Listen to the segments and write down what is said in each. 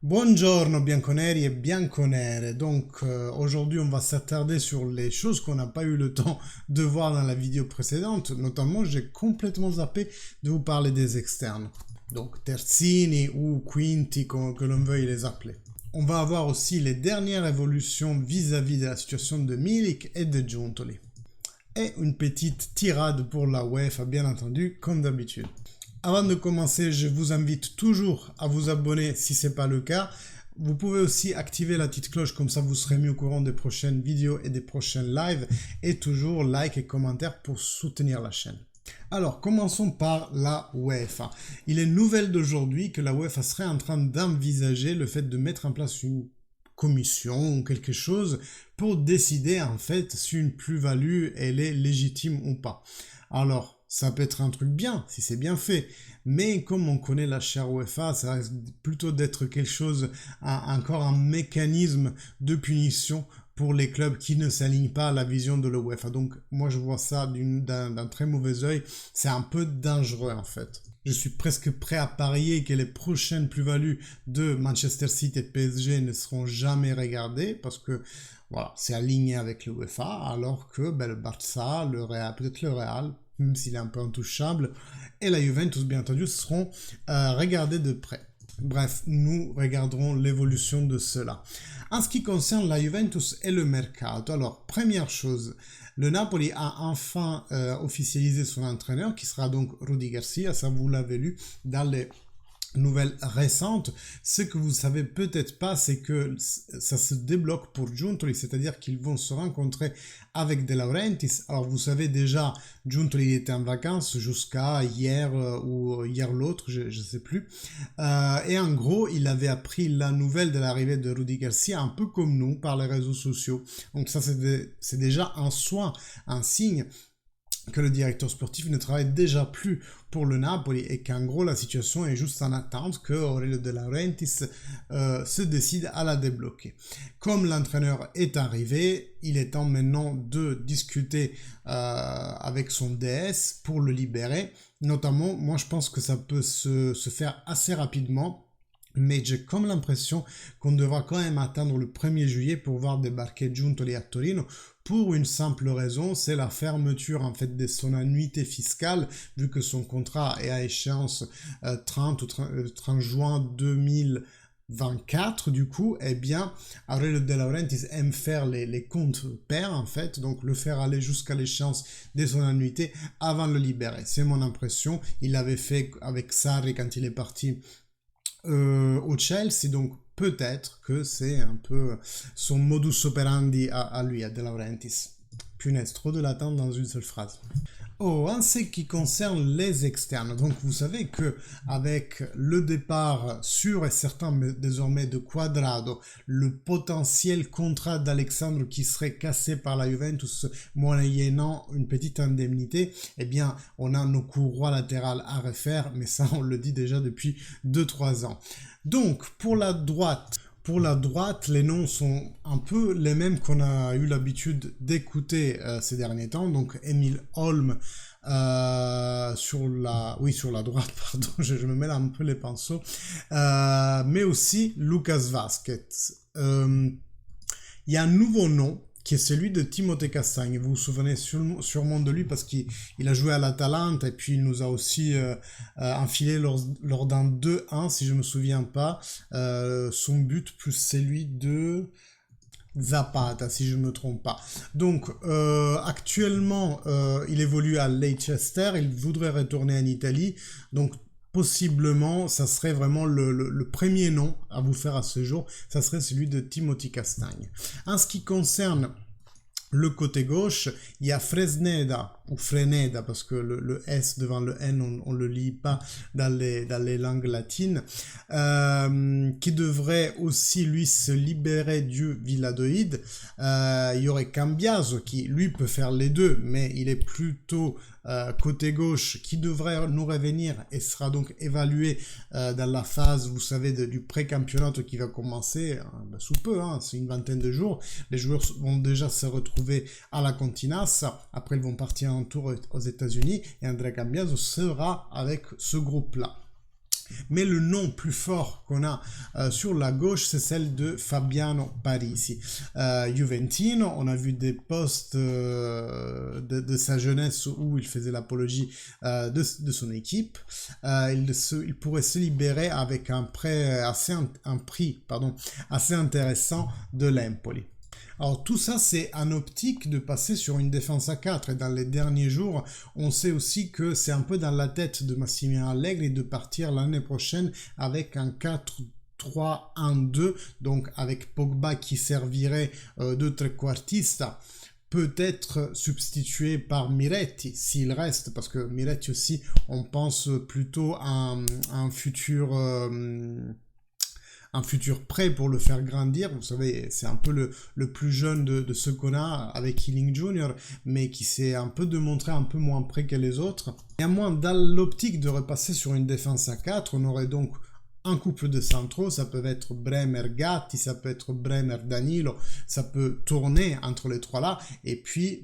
Buongiorno bianconeri et bianconere. Donc aujourd'hui on va s'attarder sur les choses qu'on n'a pas eu le temps de voir dans la vidéo précédente. Notamment j'ai complètement zappé de vous parler des externes. Donc terzini ou quinti que l'on veuille les appeler. On va avoir aussi les dernières évolutions vis-à-vis de la situation de Milik et de Giuntoli. Et une petite tirade pour la UEFA bien entendu comme d'habitude. Avant de commencer, je vous invite toujours à vous abonner si ce n'est pas le cas. Vous pouvez aussi activer la petite cloche, comme ça vous serez mis au courant des prochaines vidéos et des prochains lives. Et toujours like et commentaire pour soutenir la chaîne. Alors, commençons par la UEFA. Il est nouvelle d'aujourd'hui que la UEFA serait en train d'envisager le fait de mettre en place une commission ou quelque chose pour décider en fait si une plus-value elle est légitime ou pas. Alors, ça peut être un truc bien, si c'est bien fait, mais comme on connaît la chère UEFA, ça risque plutôt d'être quelque chose, encore un mécanisme de punition pour les clubs qui ne s'alignent pas à la vision de la UEFA. Donc moi je vois ça d'un très mauvais œil, c'est un peu dangereux en fait. Je suis presque prêt à parier que les prochaines plus-values de Manchester City et de PSG ne seront jamais regardées parce que voilà, c'est aligné avec le UEFA, alors que le Barça, le Real, peut-être le Real, même s'il est un peu intouchable, et la Juventus, bien entendu, seront regardés de près. Bref, nous regarderons l'évolution de cela. En ce qui concerne la Juventus et le mercato, alors, première chose, le Napoli a enfin officialisé son entraîneur, qui sera donc Rudi Garcia, ça vous l'avez lu dans les nouvelle récente. Ce que vous savez peut-être pas, c'est que ça se débloque pour Giuntoli, c'est-à-dire qu'ils vont se rencontrer avec De Laurentiis. Alors vous savez déjà, Giuntoli était en vacances jusqu'à hier ou hier l'autre, je ne sais plus. Et en gros, il avait appris la nouvelle de l'arrivée de Rudi Garcia, un peu comme nous, par les réseaux sociaux. Donc ça, c'est déjà en soi un signe que le directeur sportif ne travaille déjà plus pour le Napoli et qu'en gros la situation est juste en attente que Aurelio De Laurentiis se décide à la débloquer. Comme l'entraîneur est arrivé, il est temps maintenant de discuter avec son DS pour le libérer. Notamment, moi je pense que ça peut se faire assez rapidement. Mais j'ai comme l'impression qu'on devra quand même attendre le 1er juillet pour voir débarquer Giuntoli à Torino pour une simple raison, c'est la fermeture en fait de son annuité fiscale vu que son contrat est à échéance 30 juin 2024 du coup, eh bien, Aurelio De Laurentiis aime faire les comptes pairs en fait, donc le faire aller jusqu'à l'échéance de son annuité avant de le libérer. C'est mon impression, il l'avait fait avec Sarri quand il est parti au Chelsea, donc peut-être que c'est un peu son modus operandi à lui, à De Laurentiis. Punaise, trop de l'attente dans une seule phrase. Oh, en ce qui concerne les externes, donc vous savez que avec le départ sûr et certain désormais de Cuadrado, le potentiel contrat d'Alexandre qui serait cassé par la Juventus moyennant une petite indemnité, eh bien on a nos courroies latérales à refaire, mais ça on le dit déjà depuis 2-3 ans. Donc pour la droite, les noms sont un peu les mêmes qu'on a eu l'habitude d'écouter ces derniers temps. Donc, Emile Holm sur la droite, pardon, je me mêle un peu les pinceaux. Mais aussi Lucas Vázquez. Il y a un nouveau nom qui est celui de Timothée Castagne. Vous vous souvenez sûrement de lui parce qu'il a joué à l'Atalanta et puis il nous a aussi enfilé lors d'un 2-1, si je me souviens pas, son but plus celui de Zapata, si je ne me trompe pas. Donc, actuellement, il évolue à Leicester, il voudrait retourner en Italie, donc possiblement, ça serait vraiment le premier nom à vous faire à ce jour, ça serait celui de Timothée Castagne. En ce qui concerne le côté gauche, il y a Fresneda, ou Freneda, parce que le S devant le N, on ne le lit pas dans les langues latines, qui devrait aussi, lui, se libérer du Villadoïde. Il y aurait Cambiaso, qui, lui, peut faire les deux, mais il est plutôt côté gauche, qui devrait nous revenir et sera donc évalué dans la phase, vous savez, du pré-campionnat qui va commencer sous peu, c'est une vingtaine de jours. Les joueurs vont déjà se retrouver à la Continas, après ils vont partir en tour aux États-Unis et André Cambiaso sera avec ce groupe-là. Mais le nom plus fort qu'on a sur la gauche, c'est celle de Fabiano Parisi. Juventino, on a vu des posts de sa jeunesse où il faisait l'apologie de son équipe. Il pourrait se libérer avec un prix assez intéressant de l'Empoli. Alors tout ça, c'est en optique de passer sur une défense à 4. Et dans les derniers jours, on sait aussi que c'est un peu dans la tête de Massimiliano Allegri de partir l'année prochaine avec un 4-3-1-2, donc avec Pogba qui servirait de trequartista, peut-être substitué par Miretti s'il reste, parce que Miretti aussi, on pense plutôt à un futur prêt pour le faire grandir. Vous savez, c'est un peu le plus jeune de ceux qu'on a avec Healing Junior, mais qui s'est un peu démontré un peu moins prêt que les autres. Néanmoins, dans l'optique de repasser sur une défense à 4, on aurait donc un couple de centraux, ça peut être Bremer Gatti, ça peut être Bremer Danilo, ça peut tourner entre les trois là, et puis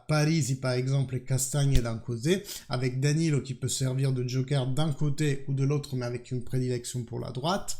Parisi par exemple et Castagne d'un côté, avec Danilo qui peut servir de joker d'un côté ou de l'autre, mais avec une prédilection pour la droite.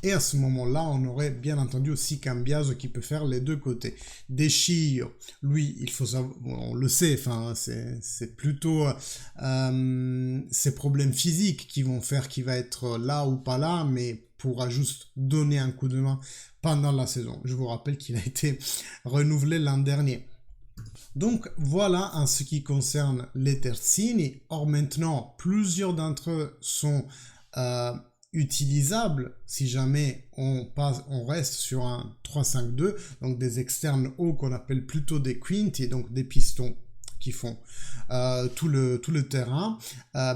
Et à ce moment-là, on aurait bien entendu aussi Cambiaso qui peut faire les deux côtés. De Sciglio, lui, il faut savoir, on le sait, enfin, c'est plutôt ses problèmes physiques qui vont faire qu'il va être là ou pas là, mais pourra juste donner un coup de main pendant la saison. Je vous rappelle qu'il a été renouvelé l'an dernier. Donc voilà en ce qui concerne les terzini. Or maintenant, plusieurs d'entre eux sont utilisable si jamais on reste sur un 3-5-2, donc des externes hauts qu'on appelle plutôt des quinti, donc des pistons qui font tout le terrain,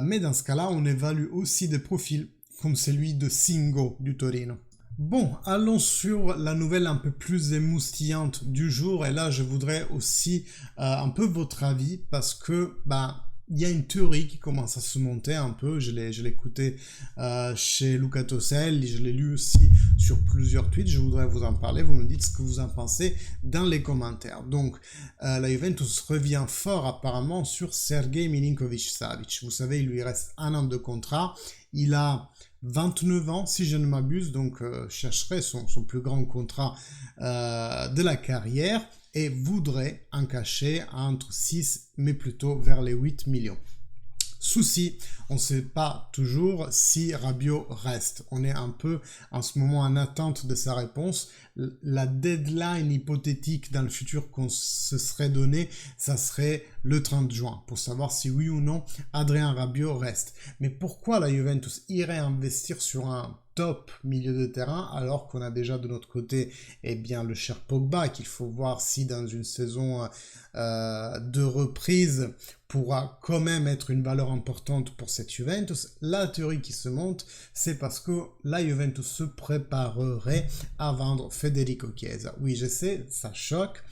mais dans ce cas-là, on évalue aussi des profils comme celui de Singo du Torino. Bon, allons sur la nouvelle un peu plus émoustillante du jour, et là je voudrais aussi un peu votre avis, parce que il y a une théorie qui commence à se monter un peu. Je l'ai écouté chez Luca Toselli, je l'ai lu aussi sur plusieurs tweets. Je voudrais vous en parler. Vous me dites ce que vous en pensez dans les commentaires. Donc, la Juventus revient fort apparemment sur Sergej Milinkovic-Savic. Vous savez, il lui reste 1 an de contrat. Il a 29 ans, si je ne m'abuse, donc chercherait son plus grand contrat de la carrière et voudrait en cacher entre 6, mais plutôt vers les 8 millions. Souci, on ne sait pas toujours si Rabiot reste. On est un peu en ce moment en attente de sa réponse. La deadline hypothétique dans le futur qu'on se serait donné, ça serait le 30 juin pour savoir si oui ou non Adrien Rabiot reste. Mais pourquoi la Juventus irait investir sur un top milieu de terrain alors qu'on a déjà de notre côté le cher Pogba qu'il faut voir si dans une saison de reprise pourra quand même être une valeur importante pour cette Juventus. La théorie qui se monte, c'est parce que la Juventus se préparerait à vendre Federico Chiesa. Oui, je sais, ça choque.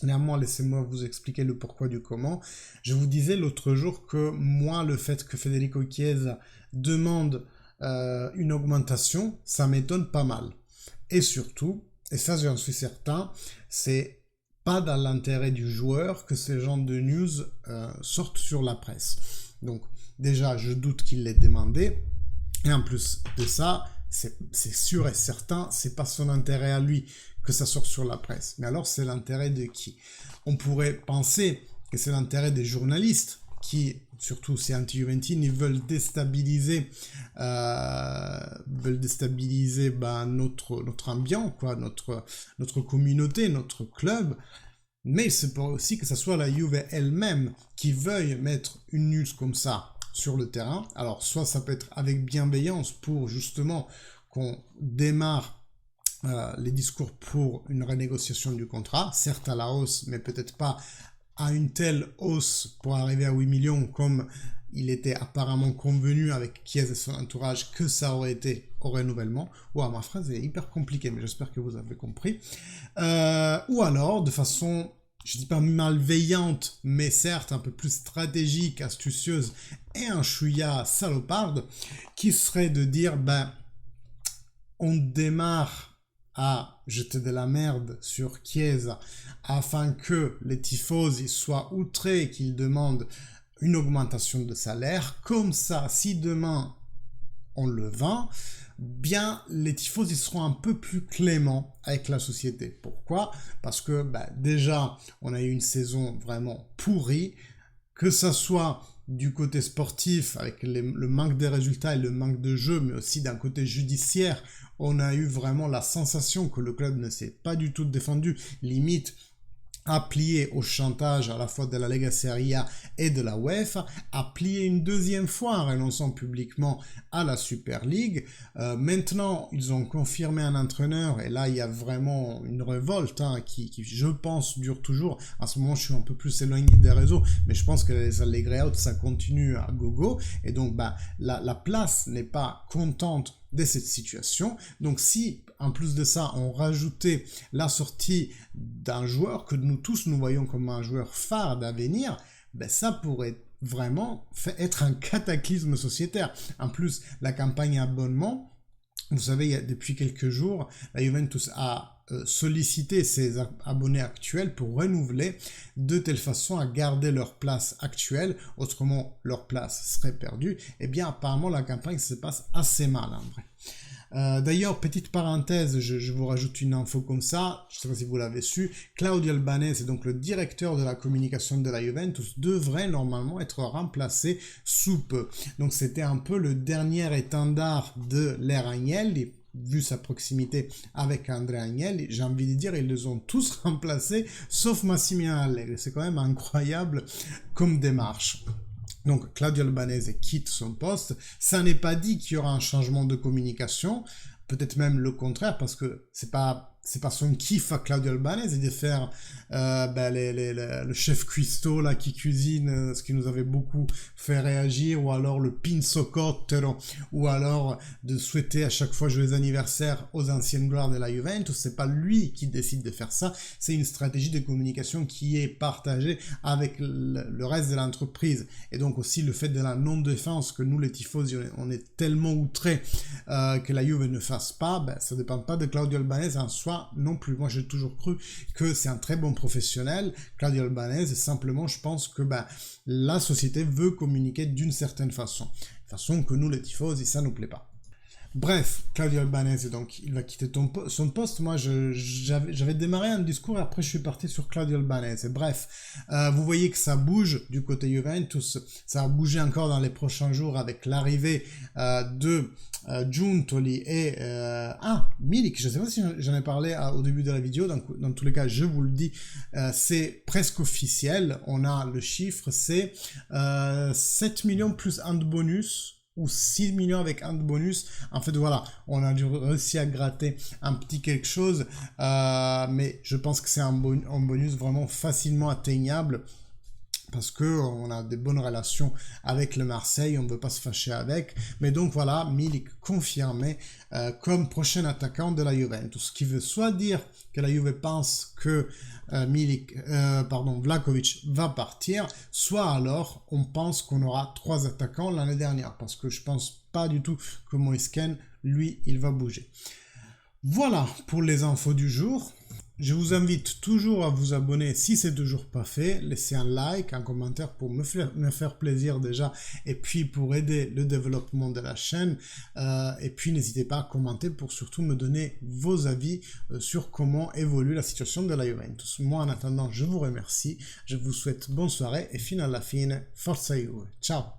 Néanmoins, laissez-moi vous expliquer le pourquoi du comment. Je vous disais l'autre jour que moi, le fait que Federico Chiesa demande une augmentation, ça m'étonne pas mal. Et surtout, et ça j'en suis certain, c'est pas dans l'intérêt du joueur que ces genres de news sortent sur la presse. Donc déjà, je doute qu'il l'ait demandé. Et en plus de ça, c'est sûr et certain, c'est pas son intérêt à lui que ça sorte sur la presse. Mais alors, c'est l'intérêt de qui? On pourrait penser que c'est l'intérêt des journalistes qui, surtout ces anti-Juventini, veulent déstabiliser notre ambiance, quoi, notre communauté, notre club. Mais c'est pas aussi que ce soit la Juve elle-même qui veuille mettre une news comme ça sur le terrain. Alors, soit ça peut être avec bienveillance pour justement qu'on démarre les discours pour une renégociation du contrat, certes à la hausse, mais peut-être pas à une telle hausse pour arriver à 8 millions comme il était apparemment convenu avec Chiesa et son entourage que ça aurait été au renouvellement. Ouah, ma phrase est hyper compliquée, mais j'espère que vous avez compris. Ou alors, de façon, je dis pas malveillante, mais certes un peu plus stratégique, astucieuse et un chouïa saloparde, qui serait de dire, on démarre à jeter de la merde sur Chiesa afin que les tifosi soient outrés et qu'ils demandent une augmentation de salaire. Comme ça, si demain on le vend, bien les tifosi seront un peu plus cléments avec la société. Pourquoi? Parce que déjà, on a eu une saison vraiment pourrie, que ça soit du côté sportif, avec le manque des résultats et le manque de jeu, mais aussi d'un côté judiciaire, on a eu vraiment la sensation que le club ne s'est pas du tout défendu, limite a plié au chantage à la fois de la Lega Serie A et de la UEFA, a plié une deuxième fois en renonçant publiquement à la Super League. Maintenant, ils ont confirmé un entraîneur et là, il y a vraiment une révolte qui, je pense, dure toujours. À ce moment, je suis un peu plus éloigné des réseaux, mais je pense que les Allegri-out, ça continue à gogo. Et donc, la place n'est pas contente de cette situation. Donc si, en plus de ça, on rajoutait la sortie d'un joueur que nous tous nous voyons comme un joueur phare d'avenir, ça pourrait vraiment être un cataclysme sociétaire. En plus, la campagne abonnement, vous savez, depuis quelques jours, la Juventus a sollicité ses abonnés actuels pour renouveler de telle façon à garder leur place actuelle, autrement leur place serait perdue. Eh bien, apparemment, la campagne se passe assez mal en vrai. D'ailleurs, petite parenthèse, je vous rajoute une info comme ça, je ne sais pas si vous l'avez su, Claudio Albanese, donc le directeur de la communication de la Juventus, devrait normalement être remplacé sous peu. Donc c'était un peu le dernier étendard de l'ère Agnelli, vu sa proximité avec Andrea Agnelli, j'ai envie de dire, ils les ont tous remplacés, sauf Massimiliano Allegri. C'est quand même incroyable comme démarche. Donc Claudio Albanese quitte son poste. Ça n'est pas dit qu'il y aura un changement de communication, peut-être même le contraire, parce que c'est pas son kiff à Claudio Albanese de faire le chef cuistot là qui cuisine, ce qui nous avait beaucoup fait réagir, ou alors le pinzo cottero, ou alors de souhaiter à chaque fois joyeux anniversaire aux anciennes gloires de la Juventus. C'est pas lui qui décide de faire ça, c'est une stratégie de communication qui est partagée avec le reste de l'entreprise. Et donc aussi le fait de la non-défense, que nous les tifosi on est tellement outrés que la Juve ne fasse pas, ça dépend pas de Claudio Albanese en soi non plus. Moi j'ai toujours cru que c'est un très bon professionnel, Claudio Albanese, simplement je pense que la société veut communiquer d'une certaine façon que nous les tifosi ça nous plaît pas. Bref, Claudio Albanese, donc, il va quitter son poste. Moi, j'avais démarré un discours et après, je suis parti sur Claudio Albanese. Bref, vous voyez que ça bouge du côté Juventus. Ça va bouger encore dans les prochains jours avec l'arrivée de Giuntoli et Milik. Je ne sais pas si j'en ai parlé au début de la vidéo. Dans tous les cas, je vous le dis, c'est presque officiel. On a le chiffre, c'est 7 millions plus un de bonus, ou 6 millions avec un de bonus. En fait, voilà, on a réussi à gratter un petit quelque chose, mais je pense que c'est un bonus vraiment facilement atteignable, parce que on a des bonnes relations avec le Marseille, on ne veut pas se fâcher avec. Mais donc voilà, Milik confirmé comme prochain attaquant de la Juventus, ce qui veut soit dire que la Juve pense que Vlahovic va partir, soit alors on pense qu'on aura 3 attaquants l'année dernière, parce que je pense pas du tout que Moise Kean, lui, il va bouger. Voilà pour les infos du jour. Je vous invite toujours à vous abonner si c'est toujours pas fait, laissez un like, un commentaire pour me faire plaisir déjà, et puis pour aider le développement de la chaîne, et puis n'hésitez pas à commenter pour surtout me donner vos avis sur comment évolue la situation de la Juventus. Moi en attendant, je vous remercie, je vous souhaite bonne soirée et fino alla fine, forza Juve, ciao!